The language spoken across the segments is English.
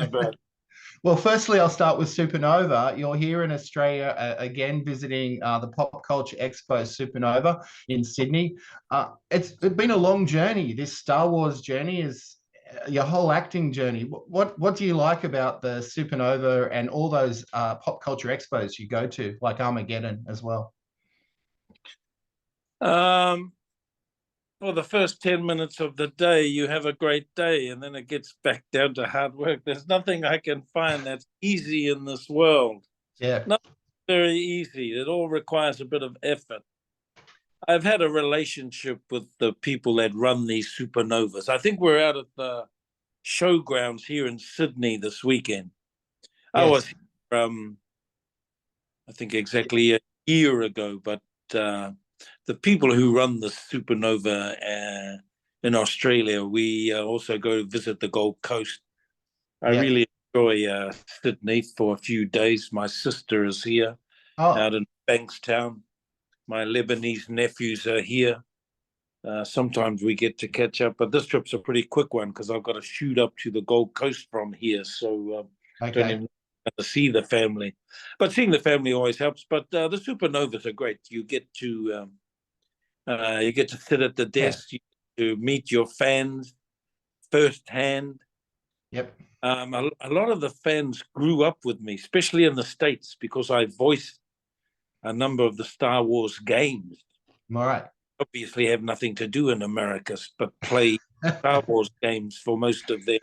about. Well, firstly, I'll start with Supanova. You're here in Australia again, visiting the Pop Culture Expo Supanova in Sydney. It's been a long journey. This Star Wars journey is your whole acting journey. What do you like about the Supanova and all those pop culture expos you go to, like Armageddon as well? Um, well, the first 10 minutes of the day, you have a great day, and then it gets back down to hard work. There's nothing I can find that's easy in this world. Yeah. Not very easy. It all requires a bit of effort. I've had a relationship with the people that run these supernovas. I think we're out at the showgrounds here in Sydney this weekend. I was Yes. here, I think exactly a year ago, but the people who run the supernova in Australia, we also go visit the Gold Coast. I Yeah. really enjoy Sydney for a few days. My sister is here Oh, out in Bankstown. My Lebanese nephews are here. Sometimes we get to catch up, but this trip's a pretty quick one because I've got to shoot up to the Gold Coast from here. So don't okay. even get to see the family. But seeing the family always helps. But the supernovas are great. You get to sit at the Yeah. desk, to meet your fans firsthand. Yep. A lot of the fans grew up with me, especially in the States, because I voiced a number of the Star Wars games. All right. Obviously, have nothing to do in America, but play Star Wars games for most of their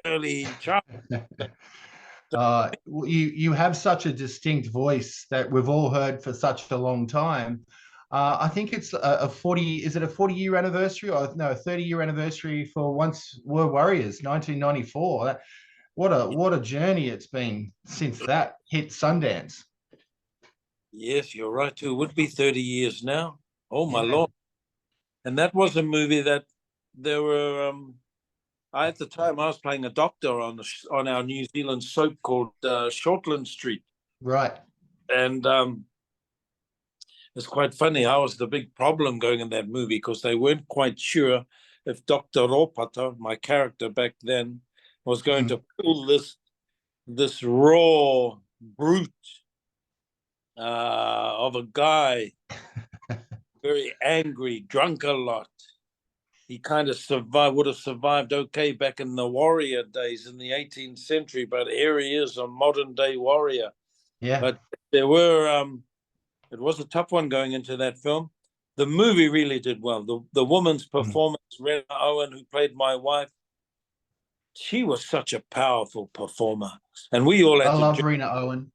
early childhood. You have such a distinct voice that we've all heard for such a long time. I think it's a 40. Is it a 40-year anniversary or no, a 30-year anniversary for Once Were Warriors, 1994? What a journey it's been since that hit Sundance. Yes, you're right too. It would be 30 years now. Oh my Yeah. Lord. And that was a movie that there were at the time I was playing a doctor on our New Zealand soap called Shortland Street. Right. And it's quite funny. I was the big problem going in that movie because they weren't quite sure if Dr. Ropata, my character back then, was going Mm. to pull this raw brute of a guy, very angry, drunk a lot. He kind of would have survived okay back in the warrior days in the 18th century, but here he is, a modern day warrior. Yeah. But it was a tough one going into that film. The movie really did well. The woman's Mm. performance, Rena Owen, who played my wife, she was such a powerful performer. And we all I had to love Rena Owen.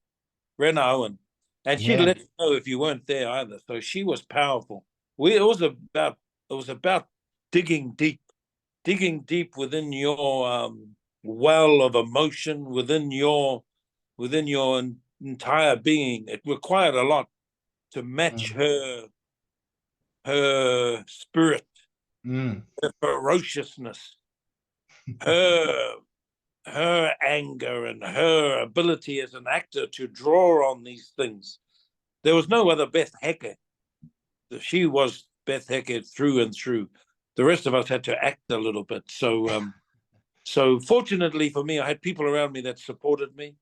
Rena Owen. And she'd Yeah. let you know if you weren't there either. So she was powerful. It was about digging deep within your well of emotion, within your entire being. It required a lot to match Mm. her spirit, Mm. her ferociousness, her her anger, and her ability as an actor to draw on these things. There was no other Beth Hackett. She was Beth Hackett through and through. The rest of us had to act a little bit. So fortunately for me, I had people around me that supported me.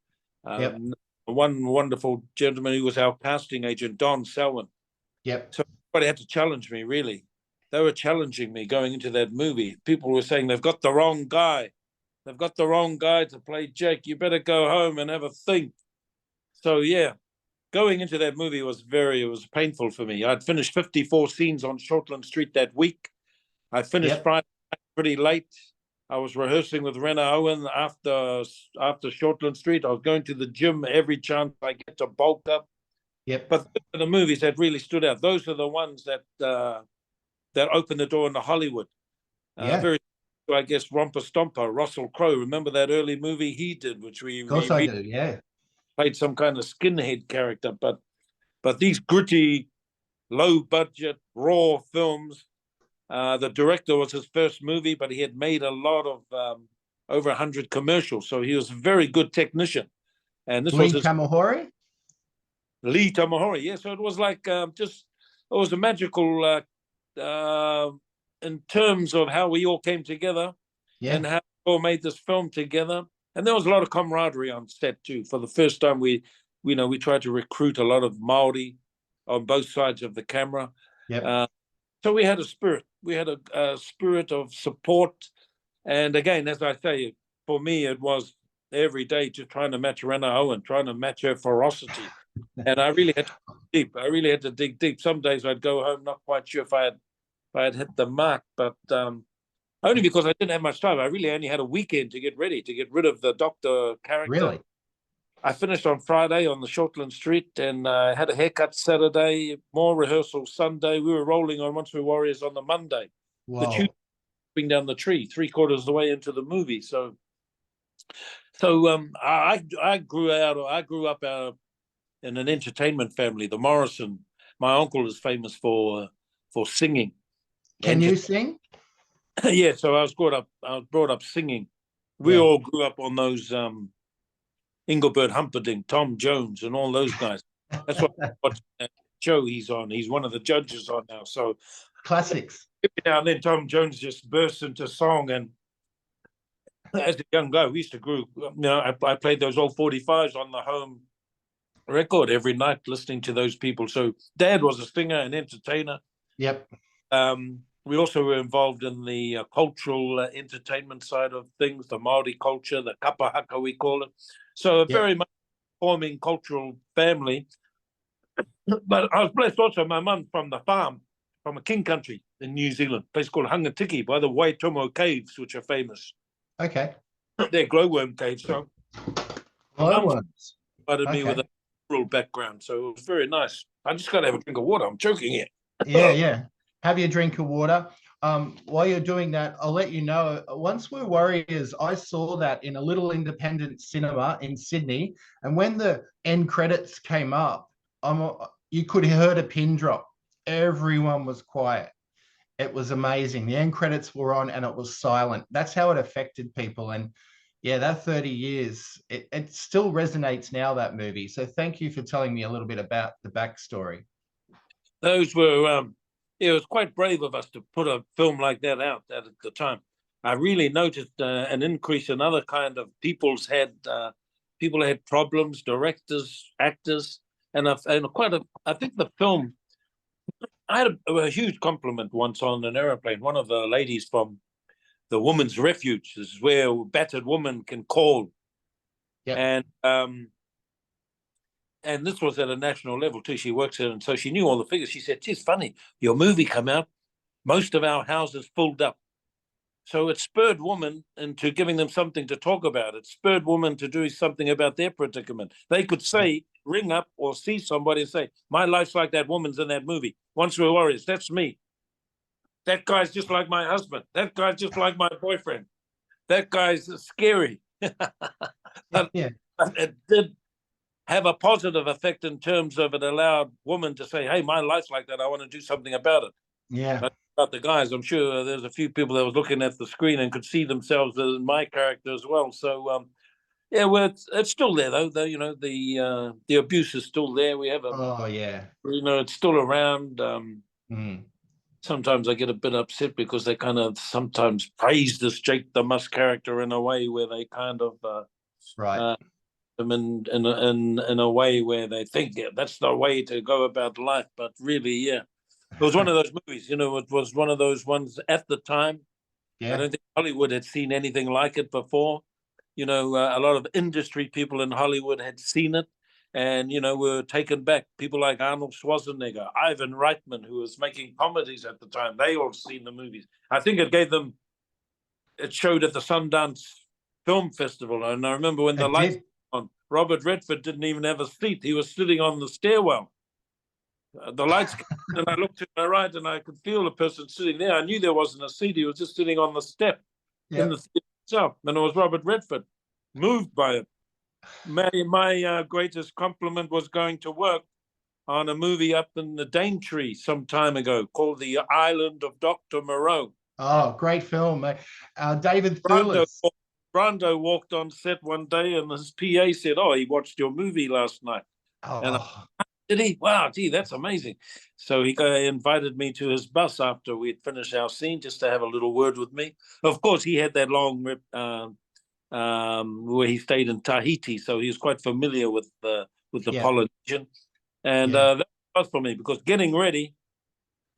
Yep. One wonderful gentleman who was our casting agent, Don Selwyn. Yep. So everybody had to challenge me, really. They were challenging me going into that movie. People were saying, they've got the wrong guy. They've got the wrong guy to play Jake. You better go home and have a think. So, yeah, going into that movie it was painful for me. I'd finished 54 scenes on Shortland Street that week. I finished Yep. Friday night pretty late. I was rehearsing with Rena Owen after Shortland Street. I was going to the gym every chance I get to bulk up. Yep. But the movies that really stood out, those are the ones that opened the door into Hollywood. Yeah. Very, I guess, Romper Stomper, Russell Crowe. Remember that early movie he did, which Of course I do. Yeah. played some kind of skinhead character. But these gritty, low budget, raw films. The director was his first movie, but he had made a lot of over 100 commercials, so he was a very good technician. And this was Lee his Tamahori. Lee Tamahori. Yeah, so it was like it was a magical in terms of how we all came together Yeah. and how all made this film together, and there was a lot of camaraderie on set too. For the first time, we tried to recruit a lot of Maori on both sides of the camera. Yep. So we had a spirit. We had a spirit of support. And again, as I say, for me, it was every day just trying to match Rena Owen, trying to match her ferocity. And I really had to dig deep. I really had to dig deep. Some days I'd go home not quite sure if I had hit the mark, but only because I didn't have much time. I really only had a weekend to get ready, to get rid of the doctor character. Really? I finished on Friday on the Shortland Street, and I had a haircut Saturday, more rehearsal Sunday. We were rolling on Once We Were Warriors on the Monday. Wow. The Tuesday, down the tree, 3/4 of the way into the movie. So I grew up in an entertainment family. The Morrison. My uncle is famous for singing. Can you sing? Yeah, so I was brought up singing. We all grew up on those Engelbert Humperdinck, Tom Jones, and all those guys. That's what show he's on. He's one of the judges on now. So classics. Every now and then, Tom Jones just bursts into song, and as a young guy, we used to group. I played those old 45s on the home record every night, listening to those people. So Dad was a singer and entertainer. Yep. We also were involved in the cultural entertainment side of things, the Maori culture, the kapa haka, we call it. So a very much forming cultural family. But I was blessed also. My mum from the farm, from a king country in New Zealand, a place called Hangatiki by the Waitomo Caves, which are famous. Okay. They're glowworm caves. So glowworms provided me with a rural background. So it was very nice. I just got to have a drink of water. I'm choking here. Yeah. Have your drink of water. While you're doing that, I'll let you know, Once We're Warriors, I saw that in a little independent cinema in Sydney. And when the end credits came up, you could have heard a pin drop. Everyone was quiet. It was amazing. The end credits were on and it was silent. That's how it affected people. And yeah, that 30 years, it still resonates now, that movie. So thank you for telling me a little bit about the backstory. Those were... it was quite brave of us to put a film like that out at the time. I really noticed an increase in other kind of people had problems, directors, actors, and I think the film. I had a huge compliment once on an airplane. One of the ladies from the Women's Refuge, this is where a battered woman can call, and this was at a national level too. She works there, and so she knew all the figures. She said, "It's funny, your movie come out, most of our houses filled up." So it spurred women into giving them something to talk about. It spurred women to do something about their predicament. They could say, ring up or see somebody and say, "My life's like that woman's in that movie. Once We're Warriors, that's me. That guy's just like my husband. That guy's just like my boyfriend. That guy's scary." But it did have a positive effect in terms of it allowed women to say, "Hey, my life's like that. I want to do something about it." Yeah. But about the guys, I'm sure there's a few people that was looking at the screen and could see themselves in my character as well. So, well, it's still there though. The abuse is still there. We have it's still around. Sometimes I get a bit upset because they kind of sometimes praise this Jake the Muss character in a way where they kind of them in a way where they think that's the way to go about life. But really, it was one of those movies. It was one of those ones at the time. I don't think Hollywood had seen anything like it before. A lot of industry people in Hollywood had seen it and, were taken back. People like Arnold Schwarzenegger, Ivan Reitman, who was making comedies at the time, they all seen the movies. I think it showed at the Sundance Film Festival. And I remember when the lights were on, Robert Redford didn't even have a seat. He was sitting on the stairwell. The lights came on and I looked to my right and I could feel the person sitting there. I knew there wasn't a seat. He was just sitting on the step in the theater itself. And it was Robert Redford, moved by it. My greatest compliment was going to work on a movie up in the Daintree some time ago called The Island of Dr. Moreau. Oh, great film. David Thewlis. Brando walked on set one day and his PA said, "Oh, he watched your movie last night." And Did he? Wow, gee, that's amazing. So he invited me to his bus after we'd finished our scene just to have a little word with me. Of course, he had that long where he stayed in Tahiti, so he was quite familiar with the Yeah. Polynesian. And Yeah. that was for me because getting ready,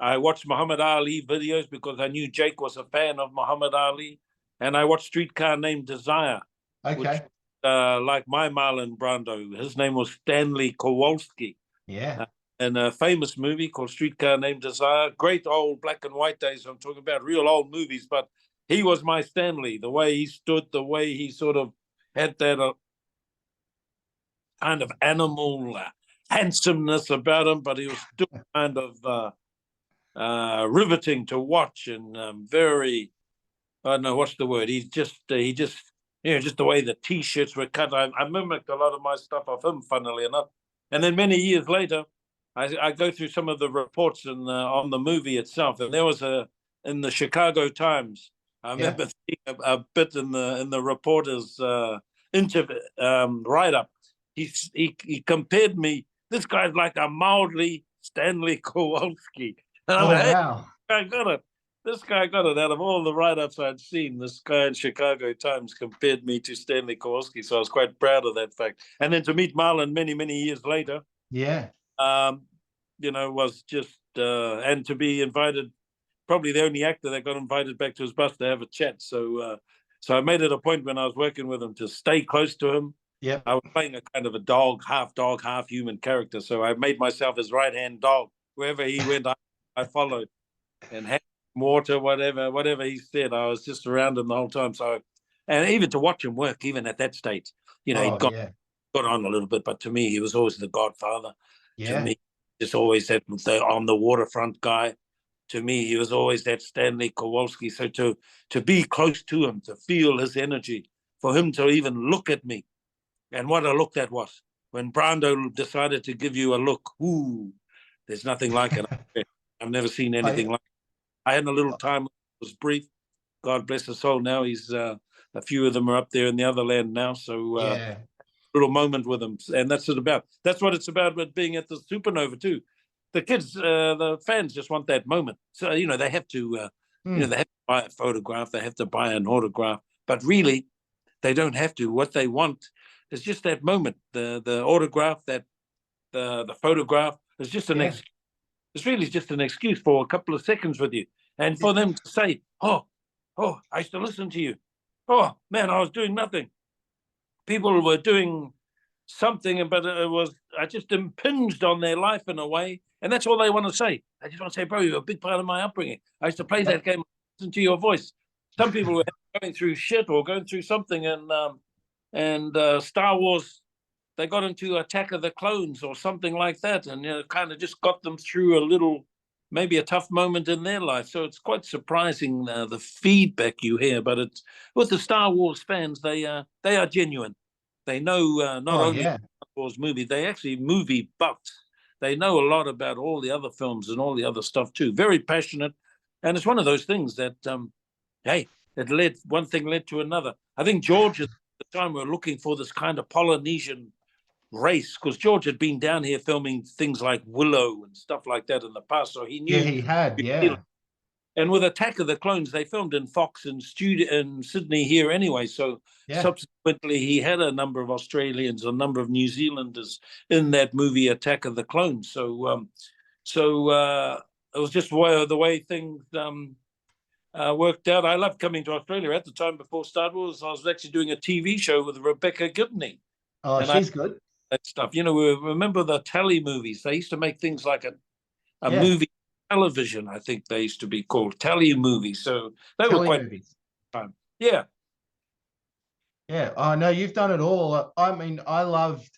I watched Muhammad Ali videos because I knew Jake was a fan of Muhammad Ali. And I watched Streetcar Named Desire, which Okay. like my Marlon Brando. His name was Stanley Kowalski. Yeah. In a famous movie called Streetcar Named Desire. Great old black and white days. I'm talking about real old movies, but he was my Stanley. The way he stood, the way he sort of had that kind of animal handsomeness about him, but he was still kind of riveting to watch and very, I don't know what's the word. He just just the way the t-shirts were cut. I mimicked a lot of my stuff off him, funnily enough. And then many years later, I go through some of the reports on the movie itself, and there was in the Chicago Times. I remember seeing a bit in the reporter's interview write up. He compared me. This guy's like a mildly Stanley Kowalski. And I Oh, went, hey, wow. I got it. This guy got it. Out of all the write-ups I'd seen, this guy in Chicago Times compared me to Stanley Kowalski, so I was quite proud of that fact. And then to meet Marlon many, many years later, Yeah. was just and to be invited, probably the only actor that got invited back to his bus to have a chat. So I made it a point when I was working with him to stay close to him. Yep. I was playing a kind of a dog, half human character, so I made myself his right-hand dog. Wherever he went, I followed and had water, whatever he said. I was just around him the whole time. So, and even to watch him work, even at that stage, he'd got on a little bit, but to me, he was always the godfather. Yeah. To me, just always that on the waterfront guy. To me, he was always that Stanley Kowalski. So to be close to him, to feel his energy, for him to even look at me, and what a look that was. When Brando decided to give you a look, ooh, there's nothing like it. I've never seen anything like it. I had a little time, it was brief. God bless his soul. Now he's a few of them are up there in the other land now. So little moment with him, and that's it about. That's what it's about with being at the Supanova too. The kids, the fans, just want that moment. So they have to, they have to buy a photograph, they have to buy an autograph, but really, they don't have to. What they want is just that moment. The autograph, that the photograph is just an excuse. It's really just an excuse for a couple of seconds with you, and for them to say, "Oh, I used to listen to you. Oh man, I was doing nothing. People were doing something, but I just impinged on their life in a way, and that's all they want to say. They just want to say, bro, you're a big part of my upbringing. I used to play that game, listen to your voice. Some people were going through shit or going through something, and Star Wars, they got into Attack of the Clones or something like that, and kind of just got them through a little, maybe a tough moment in their life. So it's quite surprising the feedback you hear. But it's with the Star Wars fans, they are genuine. They know not only Star Wars movie, they actually movie buffs. They know a lot about all the other films and all the other stuff too. Very passionate, and it's one of those things that one thing led to another. I think George at the time were looking for this kind of Polynesian race, because George had been down here filming things like Willow and stuff like that in the past, so he knew. Yeah, he had. And with Attack of the Clones, they filmed in Fox in Sydney here anyway. So subsequently, he had a number of Australians, a number of New Zealanders in that movie Attack of the Clones. So it was just the way things worked out. I loved coming to Australia at the time before Star Wars. I was actually doing a TV show with Rebecca Gibney. Oh, and she's good. That stuff. We remember the tele movies. They used to make things like a movie television, I think they used to be called tele movies. So they were quite fun. Yeah. Yeah. Oh, no, you've done it all. I mean, I loved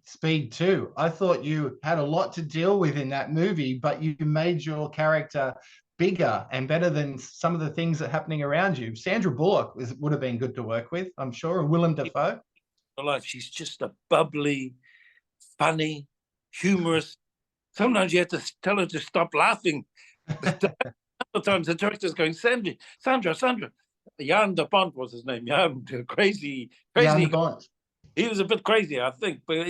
Speed 2. I thought you had a lot to deal with in that movie, but you made your character bigger and better than some of the things that are happening around you. Sandra Bullock would have been good to work with, I'm sure, and Willem Dafoe. She's just a bubbly, funny, humorous. Sometimes you have to tell her to stop laughing. Sometimes the director's going, Sandra. Jan de Bont was his name. Jan, crazy. Jan de Bont. He was a bit crazy, I think, but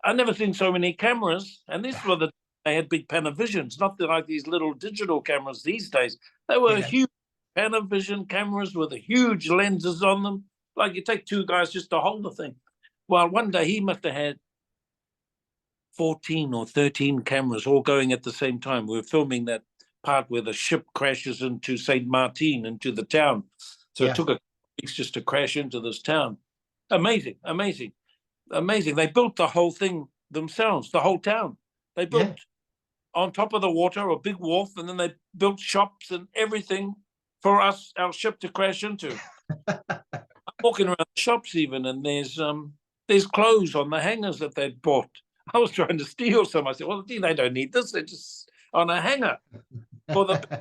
I never seen so many cameras, and these were they had big Panavisions, not like these little digital cameras these days. They were huge Panavision cameras with the huge lenses on them. Like you take two guys just to hold the thing. Well, one day he must have had 14 or 13 cameras all going at the same time. We were filming that part where the ship crashes into St. Martin, into the town. So it took a weeks just to crash into this town. Amazing, amazing, amazing. They built the whole thing themselves, the whole town. They built on top of the water a big wharf, and then they built shops and everything for us, our ship, to crash into. I'm walking around the shops even, and there's clothes on the hangers that they'd bought. I was trying to steal some. I said, well, they don't need this. They're just on a hanger for the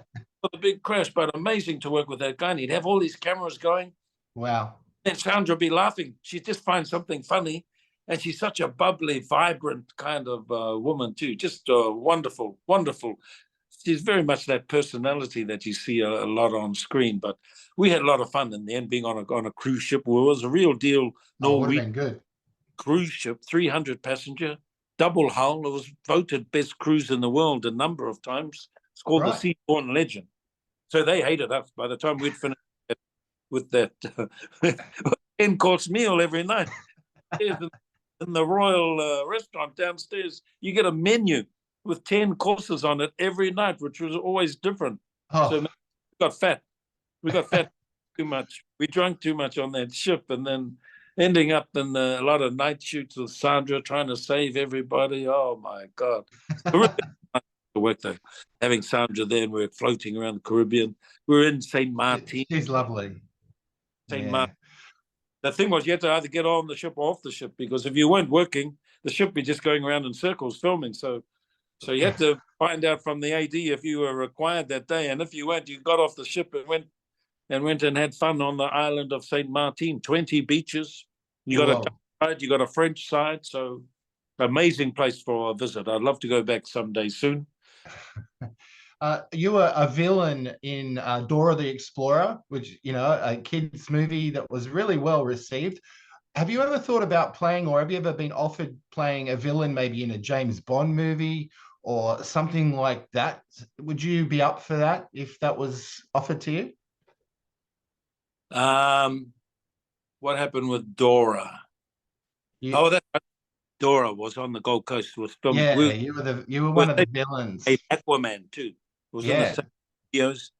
big crash. But amazing to work with that guy. And he'd have all these cameras going. Wow. And Sandra would be laughing. She'd just find something funny. And she's such a bubbly, vibrant kind of woman too. Just wonderful, wonderful. She's very much that personality that you see a lot on screen. But we had a lot of fun in the end, being on a cruise ship. It was a real deal. Norwegian good cruise ship, 300 passenger, double hull. It was voted best cruise in the world a number of times. It's called the Seaborn Legend. So they hated us. By the time we'd finished with that 10-course meal every night in the Royal restaurant downstairs, you get a menu with 10 courses on it every night, which was always different. So we got fat. We got fat too much. We drank too much on that ship, and then ending up in a lot of night shoots with Sandra, trying to save everybody. Oh my God. Work though, having Sandra there, and we were floating around the Caribbean. We were in St. Martin. She's lovely. St. Martin. The thing was, you had to either get on the ship or off the ship, because if you weren't working, the ship would be just going around in circles filming. So you had to find out from the AD if you were required that day, and if you weren't, you got off the ship and went and had fun on the island of St. Martin. 20 beaches. You got a Dutch side, you got a French side. So amazing place for a visit. I'd love to go back someday soon. You were a villain in Dora the Explorer, which, a kid's movie that was really well received. Have you ever thought about playing, or have you ever been offered playing a villain maybe in a James Bond movie or something like that? Would you be up for that if that was offered to you? What happened with Dora? Dora was on the Gold Coast. Was filmed. Yeah, you were one of the villains. Aquaman too. It was in the same videos.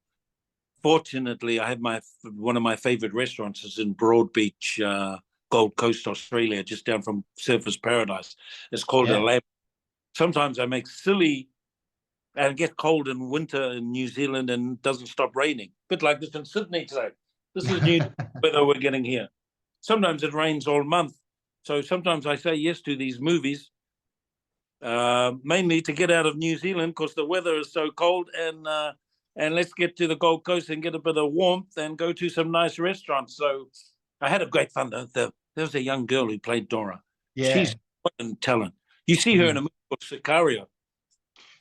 Fortunately, I had one of my favorite restaurants is in Broadbeach, Gold Coast, Australia, just down from Surfers Paradise. It's called a Lab. Sometimes I make silly, and it gets cold in winter in New Zealand and it doesn't stop raining. A bit like this in Sydney today. This is new weather we're getting here. Sometimes it rains all month. So sometimes I say yes to these movies, mainly to get out of New Zealand because the weather is so cold, and let's get to the Gold Coast and get a bit of warmth and go to some nice restaurants. So I had a great fun. There was a young girl who played Dora. Yeah. She's a talent. You see her in a movie called Sicario.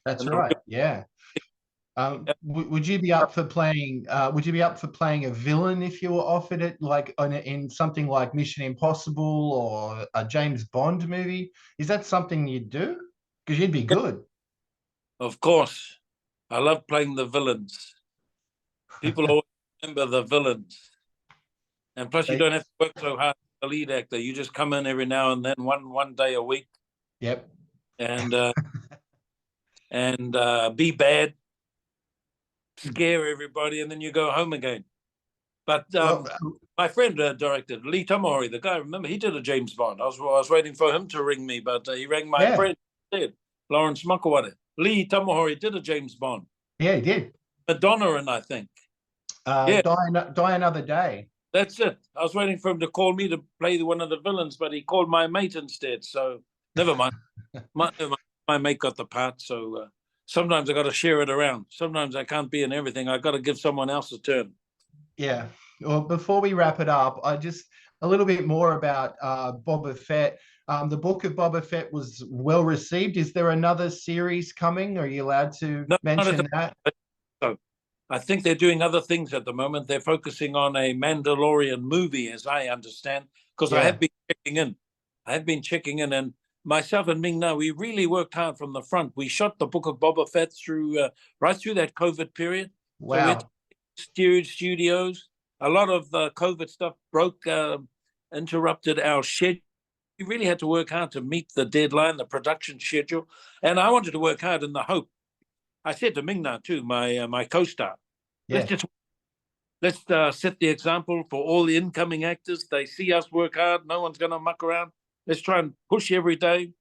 That's right. Yeah. Would you be up for playing? Would you be up for playing a villain if you were offered it, like in something like Mission Impossible or a James Bond movie? Is that something you'd do? Because you'd be good. Of course, I love playing the villains. People always remember the villains, and plus you don't have to work so hard as the lead actor. You just come in every now and then, one day a week. Yep. And be bad. Scare everybody, and then you go home again. But my friend directed Lee Tamahori, the guy. Remember, he did a James Bond. I was waiting for him to ring me, but he rang my friend instead, Lawrence Makawara. Lee Tamahori did a James Bond. Yeah, he did. Madonna, and I think. Die Another Day. That's it. I was waiting for him to call me to play one of the villains, but he called my mate instead. So never mind. My mate got the part. So. Sometimes I got to share it around. Sometimes I can't be in everything. I got to give someone else a turn. Yeah. Well, before we wrap it up, a little bit more about Boba Fett. The book of Boba Fett was well received. Is there another series coming? Are you allowed to mention that? So I think they're doing other things at the moment. They're focusing on a Mandalorian movie, as I understand, because I have been checking in. And myself and Ming Na, we really worked hard from the front. We shot the Book of Boba Fett through right through that COVID period. So we had studios. A lot of COVID stuff interrupted our schedule. We really had to work hard to meet the deadline, the production schedule. And I wanted to work hard in the hope. I said to Ming Na too, my co-star, let's set the example for all the incoming actors. They see us work hard. No one's going to muck around. Let's try and push every day.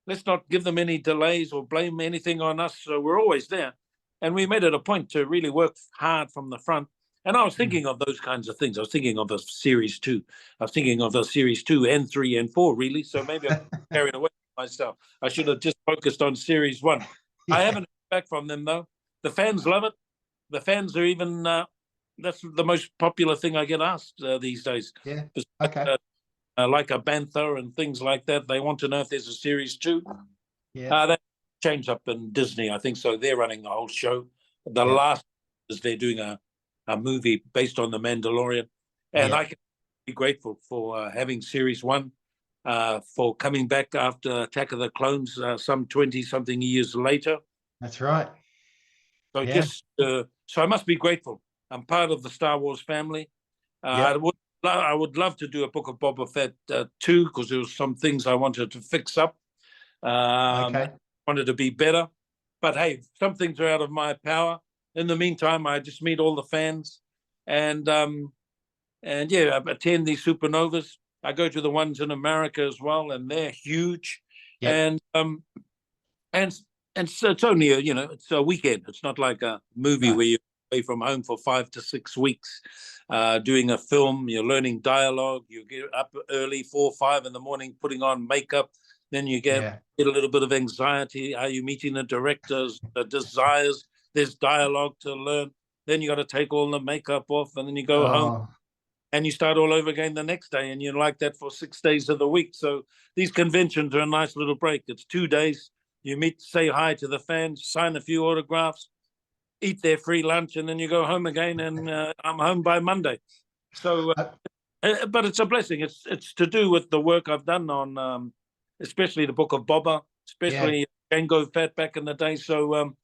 Let's not give them any delays or blame anything on us. So we're always there. And we made it a point to really work hard from the front. And I was thinking of those kinds of things. I was thinking of a series 2. I was thinking of a series 2 and 3 and 4, really. So maybe I'm carried away with myself. I should have just focused on series 1. Yeah. I haven't heard back from them, though. The fans love it. The fans are even, that's the most popular thing I get asked these days. Yeah, okay. Like a Bantha and things like that. They want to know if there's a series 2. Yeah. That changed up in Disney, I think so. They're running the whole show. The last is they're doing a movie based on The Mandalorian. And I can be grateful for having series 1, for coming back after Attack of the Clones some 20-something years later. That's right. So so I must be grateful. I'm part of the Star Wars family. I would love to do a Book of Boba Fett 2, because there was some things I wanted to fix up. I wanted to be better. But hey, some things are out of my power. In the meantime, I just meet all the fans and I attend these Supanovas. I go to the ones in America as well, and they're huge. And so it's only it's a weekend. It's not like a movie where you're away from home for 5 to 6 weeks doing a film. You're learning dialogue. You get up early, 4 or 5 in the morning, putting on makeup. Then you get a little bit of anxiety. Are you meeting the directors, the desires? There's dialogue to learn. Then you got to take all the makeup off, and then you go home and you start all over again the next day, and you're like that for 6 days of the week. So these conventions are a nice little break. It's 2 days. You meet, say hi to the fans, sign a few autographs, eat their free lunch, and then you go home again, and I'm home by Monday. So, but it's a blessing. It's to do with the work I've done on, especially the Book of Boba, especially Jango Fett back in the day. So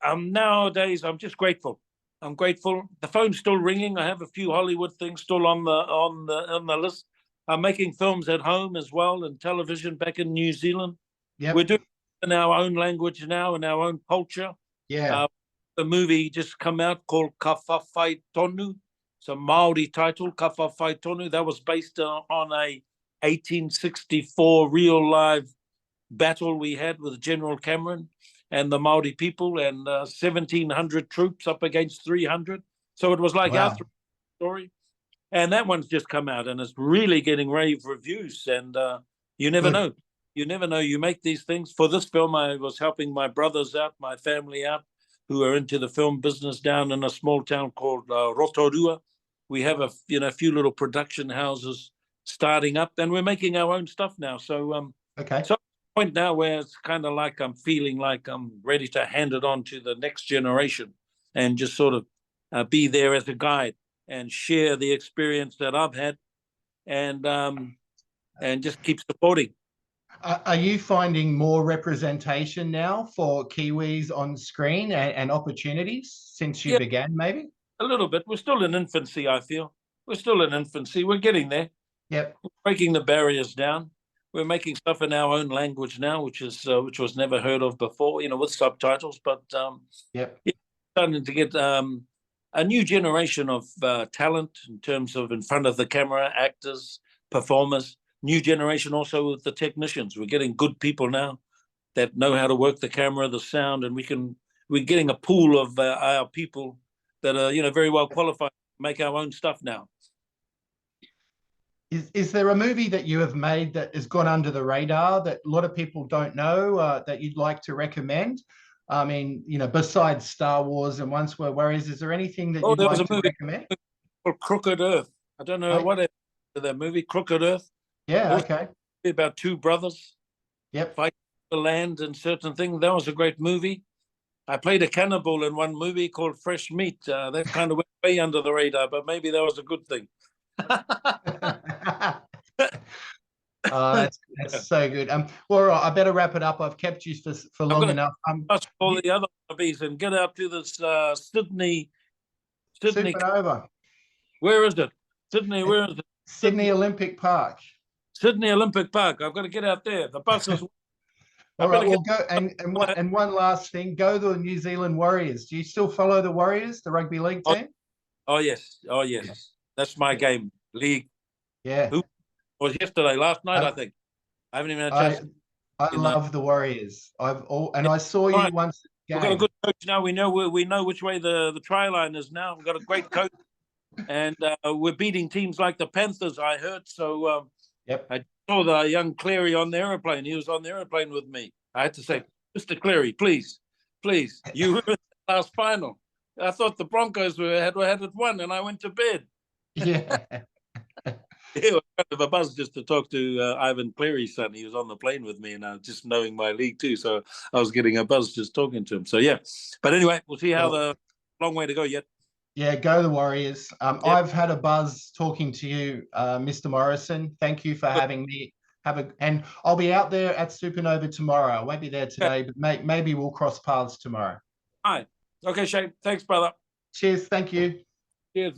nowadays, I'm just grateful. I'm grateful. The phone's still ringing. I have a few Hollywood things still on the list. I'm making films at home as well, and television back in New Zealand. We're doing it in our own language now, in our own culture. The movie just come out called Ka Whawhai Tonu. It's a Māori title, Ka Whawhai Tonu. That was based on a 1864 real live battle we had with General Cameron and the Māori people, and 1,700 troops up against 300. So it was like our story. And that one's just come out, and it's really getting rave reviews. And you never know. You never know. You make these things. For this film, I was helping my brothers out, my family out, who are into the film business down in a small town called Rotorua. We have a few little production houses starting up, and we're making our own stuff now. So so point now where it's kind of like I'm feeling like I'm ready to hand it on to the next generation, and just sort of be there as a guide and share the experience that I've had, and just keep supporting. Are you finding more representation now for Kiwis on screen and opportunities since you began, maybe? A little bit. We're still in infancy, I feel. We're still in infancy. We're getting there. We're breaking the barriers down. We're making stuff in our own language now, which was never heard of before, with subtitles. But starting to get a new generation of talent in terms of in front of the camera, actors, performers. New generation also with the technicians. We're getting good people now that know how to work the camera, the sound, and we're getting a pool of our people that are very well qualified to make our own stuff now. Is there a movie that you have made that has gone under the radar that a lot of people don't know that you'd like to recommend? I mean, besides Star Wars and Once Were Warriors, is there anything that you'd like to recommend? Called Crooked Earth. I don't know what it is, that movie, Crooked Earth. Okay. About 2 brothers fighting the land and certain things. That was a great movie. I played a cannibal in one movie called Fresh Meat. That kind of went way under the radar, but maybe that was a good thing. That's so good. Well, all right, I better wrap it up. I've kept you for I'm long going enough. to ask all the other hobbies and get out to this Sydney. Supanova. Where is it? Sydney. Where is it? Sydney Olympic Park. Sydney Olympic Park. I've got to get out there. The bus is. All right, well, go and one last thing. Go to the New Zealand Warriors. Do you still follow the Warriors, the rugby league team? Oh yes, that's my game. League. Yeah. Who was yesterday? Last night, I think. I haven't even had a chance. I love the Warriors. I saw you once. We've got a good coach now. We know which way the try line is now. We've got a great coach, and we're beating teams like the Panthers. I heard so. Yep. I saw the young Cleary on the aeroplane. He was on the aeroplane with me. I had to say, Mr. Cleary, please, you were in the last final. I thought the Broncos had it won, and I went to bed. Yeah. It was kind of a buzz just to talk to Ivan Cleary's son. He was on the plane with me, and just knowing my league too. So I was getting a buzz just talking to him. So yeah, but anyway, we'll see how the long way to go yet. Yeah, go the Warriors. Yep. I've had a buzz talking to you, Mr. Morrison. Thank you for having me. And I'll be out there at Supanova tomorrow. I won't be there today, but maybe we'll cross paths tomorrow. All right. Okay, Shane. Thanks, brother. Cheers. Thank you. Cheers, mate.